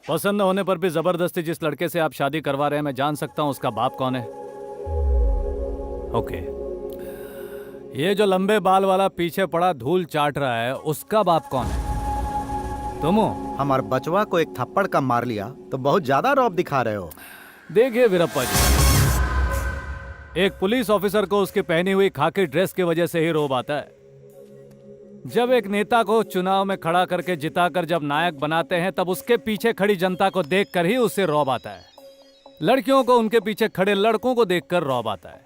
पसंद न होने पर भी जबरदस्ती जिस लड़के से आप शादी करवा रहे हैं, मैं जान सकता हूं उसका बाप कौन है? ओके, ये जो लंबे बाल वाला पीछे पड़ा धूल चाट रहा है, उसका बाप कौन है? तुम हो? हमारे बचवा को एक थप्पड़ कम मार लिया तो बहुत ज्यादा रौब दिखा रहे हो। देखिए वीरप्पा जी, एक पुलिस ऑफिसर को उसकी पहनी हुई खाकी ड्रेस की वजह से ही रौब आता है। जब एक नेता को चुनाव में खड़ा करके जिताकर जब नायक बनाते हैं, तब उसके पीछे खड़ी जनता को देखकर ही उससे रौब आता है। लड़कियों को उनके पीछे खड़े लड़कों को देखकर रौब आता है।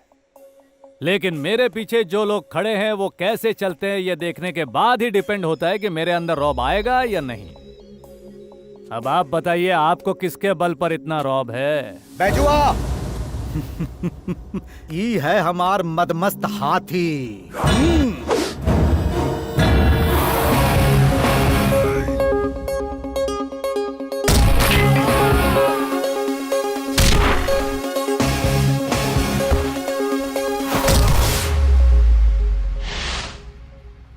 लेकिन मेरे पीछे जो लोग खड़े हैं वो कैसे चलते हैं, ये देखने के बाद ही डिपेंड होता है कि मेरे अंदर रौब आएगा या नहीं। अब आप बताइए, आपको किसके बल पर इतना रौब है? बैजुआ ये है हमार मदमस्त हाथी।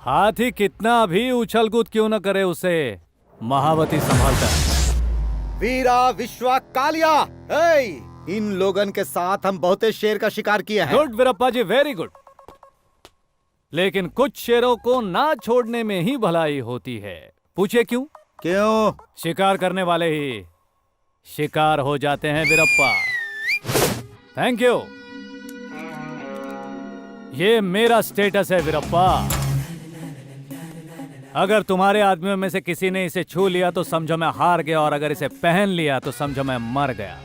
हाथी कितना भी उछल कूद क्यों न करे, उसे महावती संभालता है। वीरा विश्वा कालिया, इन लोगन के साथ हम बहुते शेर का शिकार किया है। गुड वीरप्पा जी, वेरी गुड। लेकिन कुछ शेरों को ना छोड़ने में ही भलाई होती है। पूछिए क्यों? क्यों? शिकार करने वाले ही शिकार हो जाते हैं वीरप्पा। Thank you. ये मेरा स्टेटस है वीरप्पा। अगर तुम्हारे आदमियों में से किसी ने इसे छू लिया तो समझो मैं हार गया, और अगर इसे पहन लिया तो समझो मैं मर गया।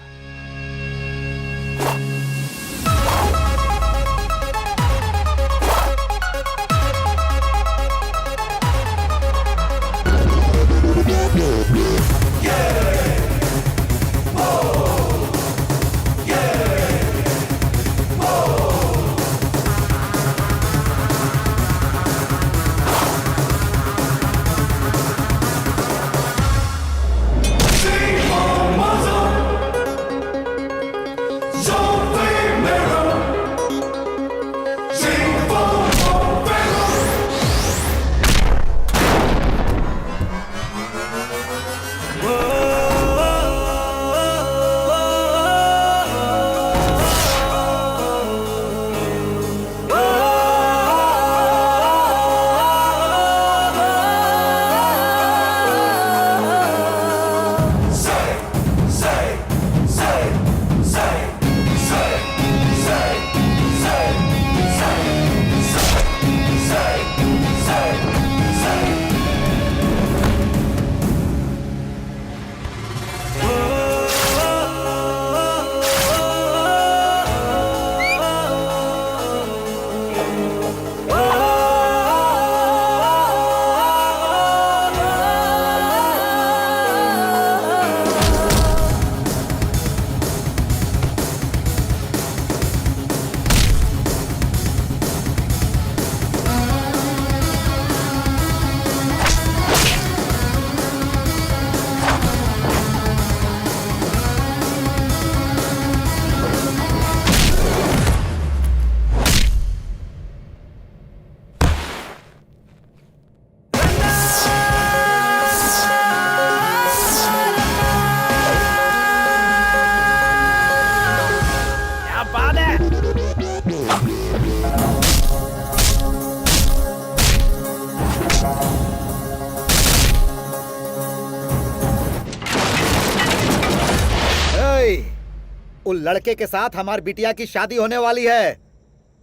उस लड़के के साथ हमारी बिटिया की शादी होने वाली है।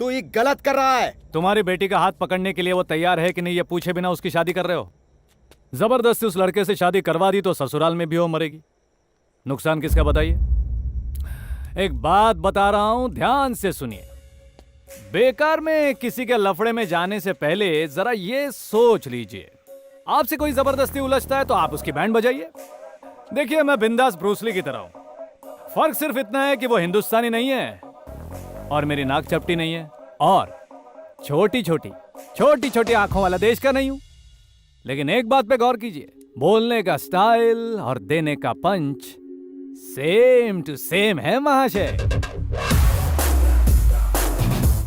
तू ये गलत कर रहा है। तुम्हारी बेटी का हाथ पकड़ने के लिए वो तैयार है कि नहीं, ये पूछे बिना उसकी शादी कर रहे हो। जबरदस्ती उस लड़के से शादी करवा दी तो ससुराल में भी वो मरेगी। नुकसान किसका बताइए? एक बात बता रहा हूं, ध्यान से सुनिए। बेकार में किसी के लफड़े में जाने से पहले जरा ये सोच लीजिए, आपसे कोई जबरदस्ती उलझता है तो आप उसकी बैंड बजाइए। देखिए, मैं बिंदास ब्रूसली की तरह हूं। फर्क सिर्फ इतना है कि वो हिंदुस्तानी नहीं है और मेरी नाक चपटी नहीं है, और छोटी छोटी आंखों वाला देश का नहीं हूं। लेकिन एक बात पे गौर कीजिए, बोलने का स्टाइल और देने का पंच सेम टू सेम है महाशय।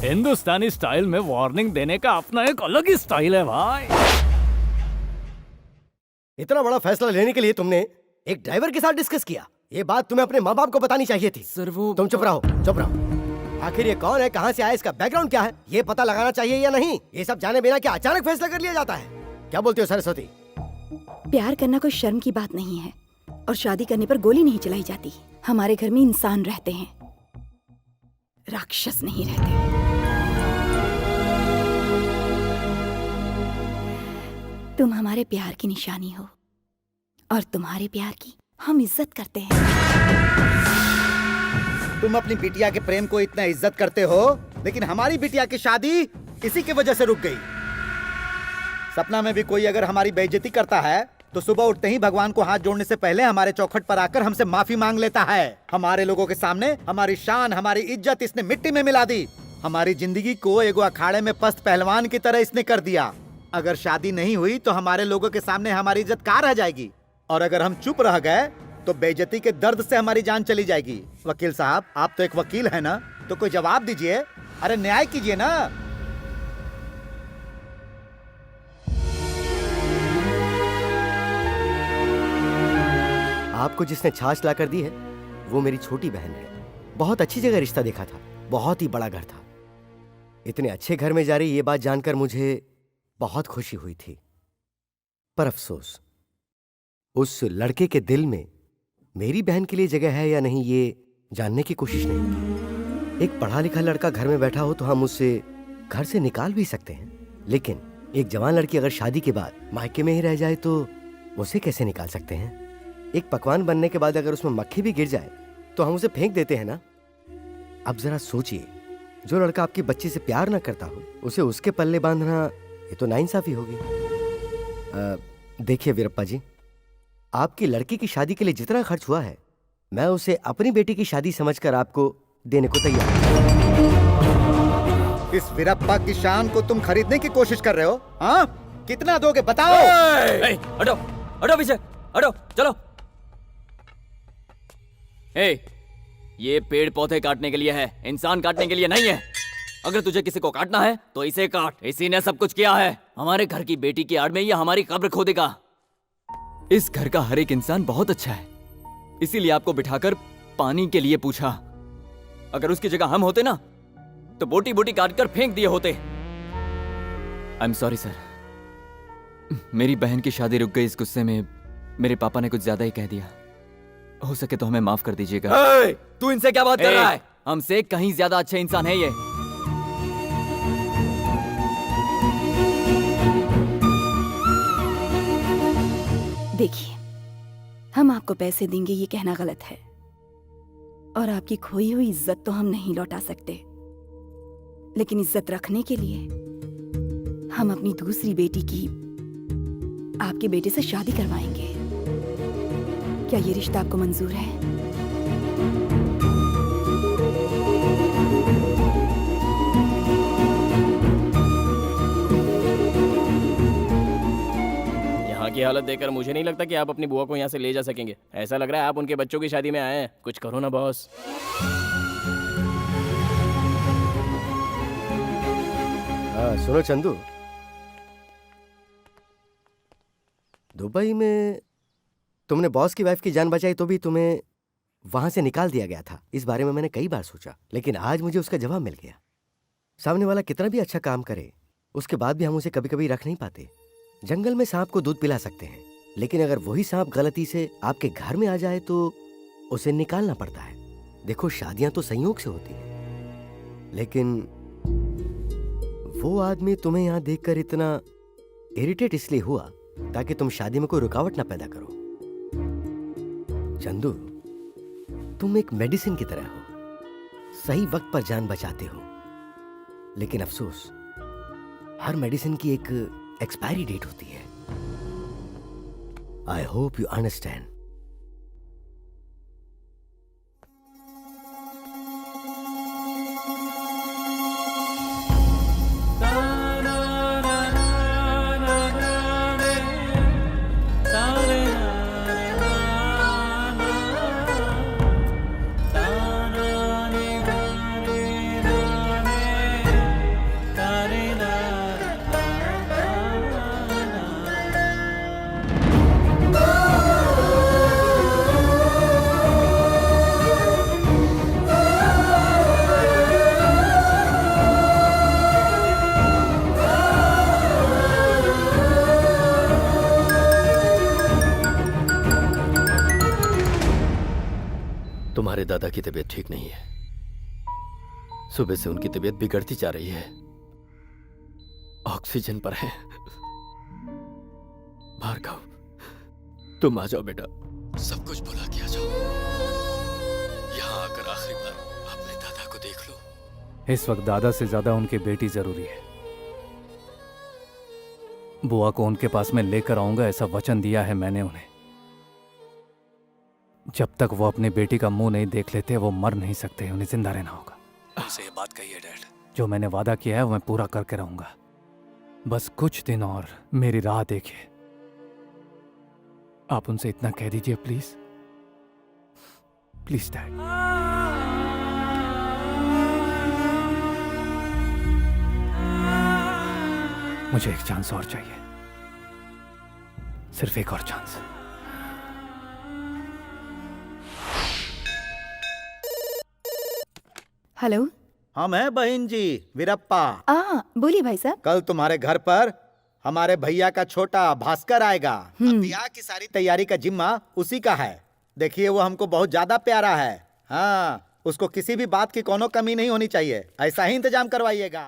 हिंदुस्तानी स्टाइल में वार्निंग देने का अपना एक अलग ही स्टाइल है भाई। इतना बड़ा फैसला लेने के लिए तुमने एक ड्राइवर के साथ डिस्कस किया? ये बात तुम्हें अपने माँ बाप को बतानी चाहिए थी। सर वो तुम चुप रहो, चुप रहो। आखिर ये कौन है, कहाँ से आया, इसका बैकग्राउंड क्या है, ये पता लगाना चाहिए या नहीं? ये सब जाने बिना क्या अचानक फैसला कर लिया जाता है? क्या बोलते हो सरस्वती? प्यार करना कोई शर्म की बात नहीं है और शादी करने पर गोली नहीं चलाई जाती। हमारे घर में इंसान रहते हैं, राक्षस नहीं रहते। तुम हमारे प्यार की निशानी हो और तुम्हारे प्यार की हम इज्जत करते हैं। तुम अपनी बिटिया के प्रेम को इतना इज्जत करते हो, लेकिन हमारी बिटिया की शादी इसी की वजह से रुक गई। सपना में भी कोई अगर हमारी बेइज्जती करता है तो सुबह उठते ही भगवान को हाथ जोड़ने से पहले हमारे चौखट पर आकर हमसे माफी मांग लेता है। हमारे लोगों के सामने हमारी शान, हमारी इज्जत इसने मिट्टी में मिला दी। हमारी जिंदगी को एगो अखाड़े में पस्त पहलवान की तरह इसने कर दिया। अगर शादी नहीं हुई तो हमारे लोगों के सामने हमारी इज्जत कहाँ रह जाएगी, और अगर हम चुप रह गए तो बेइज्जती के दर्द से हमारी जान चली जाएगी। वकील साहब, आप तो एक वकील है ना, तो कोई जवाब दीजिए। अरे न्याय कीजिए ना। आपको जिसने छाछ ला कर दी है वो मेरी छोटी बहन है। बहुत अच्छी जगह रिश्ता देखा था, बहुत ही बड़ा घर था। इतने अच्छे घर में जा रही ये बात जानकर मुझे बहुत खुशी हुई थी, पर अफसोस उस लड़के के दिल में मेरी बहन के लिए जगह है या नहीं ये जानने की कोशिश नहीं की। एक पढ़ा लिखा लड़का घर में बैठा हो तो हम उसे घर से निकाल भी सकते हैं, लेकिन एक जवान लड़की अगर शादी के बाद मायके में ही रह जाए तो उसे कैसे निकाल सकते हैं? एक पकवान बनने के बाद अगर उसमें मक्खी भी गिर जाए तो हम उसे फेंक देते हैं ना। अब जरा सोचिए, जो लड़का आपकी बच्ची से प्यार ना करता हो उसे उसके पल्ले बांधना, ये तो नाइंसाफी होगी। देखिए वीरप्पा जी, आपकी लड़की की शादी के लिए जितना खर्च हुआ है मैं उसे अपनी बेटी की शादी समझकर आपको देने को तैयार हूं। इस वीरप्पा की शान को तुम खरीदने की कोशिश कर रहे हो? हाँ, कितना दोगे बताओ? हटो हटो पीछे हटो, चलो। ये पेड़ पौधे काटने के लिए है, इंसान काटने के लिए नहीं है। अगर तुझे किसी को काटना है तो इसे काट। इसी ने सब कुछ किया है। हमारे घर की बेटी की आड़ में ये हमारी कब्र खोदेगा। इस घर का हर एक इंसान बहुत अच्छा है, इसीलिए आपको बिठाकर पानी के लिए पूछा। अगर उसकी जगह हम होते ना तो बोटी बोटी काट कर फेंक दिए होते। आई एम सॉरी सर, मेरी बहन की शादी रुक गई। इस गुस्से में मेरे पापा ने कुछ ज्यादा ही कह दिया। हो सके तो हमें माफ कर दीजिएगा। तू इनसे क्या बात कर रहा है? हमसे कहीं ज्यादा अच्छे इंसान है ये। देखिए, हम आपको पैसे देंगे ये कहना गलत है, और आपकी खोई हुई इज्जत तो हम नहीं लौटा सकते, लेकिन इज्जत रखने के लिए हम अपनी दूसरी बेटी की आपके बेटे से शादी करवाएंगे। क्या ये रिश्ता आपको मंजूर है? यहाँ की हालत देखकर मुझे नहीं लगता कि आप अपनी बुआ को यहाँ से ले जा सकेंगे। ऐसा लग रहा है आप उनके बच्चों की शादी में आए हैं। कुछ करो ना बॉस। सुनो चंदू, दुबई में तुमने बॉस की वाइफ की जान बचाई तो भी तुम्हें वहां से निकाल दिया गया था। इस बारे में मैंने कई बार सोचा, लेकिन आज मुझे उसका जवाब मिल गया। सामने वाला कितना भी अच्छा काम करे उसके बाद भी हम उसे कभी कभी रख नहीं पाते। जंगल में सांप को दूध पिला सकते हैं, लेकिन अगर वही सांप गलती से आपके घर में आ जाए तो उसे निकालना पड़ता है। देखो, शादियां तो संयोग से होती हैं, लेकिन वो आदमी तुम्हें यहां देखकर इतना इरिटेट इसलिए हुआ ताकि तुम शादी में कोई रुकावट ना पैदा करो। चंदू, तुम एक मेडिसिन की तरह हो, सही वक्त पर जान बचाते हो, लेकिन अफसोस हर मेडिसिन की एक एक्सपायरी डेट होती है। I hope you understand. ता तुम्हारे दादा की तबीयत ठीक नहीं है। सुबह से उनकी तबीयत बिगड़ती जा रही है, ऑक्सीजन पर है। भार्गव, तुम आ जाओ बेटा, सब कुछ भुला के आ जाओ। यहाँ आकर आखिरी बार अपने दादा को देख लो। इस वक्त दादा से ज्यादा उनकी बेटी जरूरी है। बुआ को उनके पास में लेकर आऊंगा, ऐसा वचन दिया है मैंने उन्हें। जब तक वो अपनी बेटी का मुंह नहीं देख लेते वो मर नहीं सकते, उन्हें जिंदा रहना होगा। उनसे ये बात कही है डैड, जो मैंने वादा किया है वो मैं पूरा करके रहूंगा। बस कुछ दिन और मेरी राह देखिए। आप उनसे इतना कह दीजिए प्लीज, प्लीज डैड। मुझे एक चांस और चाहिए, सिर्फ एक और चांस। हेलो। हम हैं बहन जी, वीरप्पा। बोलिए भाई साहब। कल तुम्हारे घर पर हमारे भैया का छोटा भास्कर आएगा। अब ब्याह की सारी तैयारी का जिम्मा उसी का है। देखिए वो हमको बहुत ज्यादा प्यारा है। हाँ, उसको किसी भी बात की कोनो कमी नहीं होनी चाहिए, ऐसा ही इंतजाम करवाइएगा।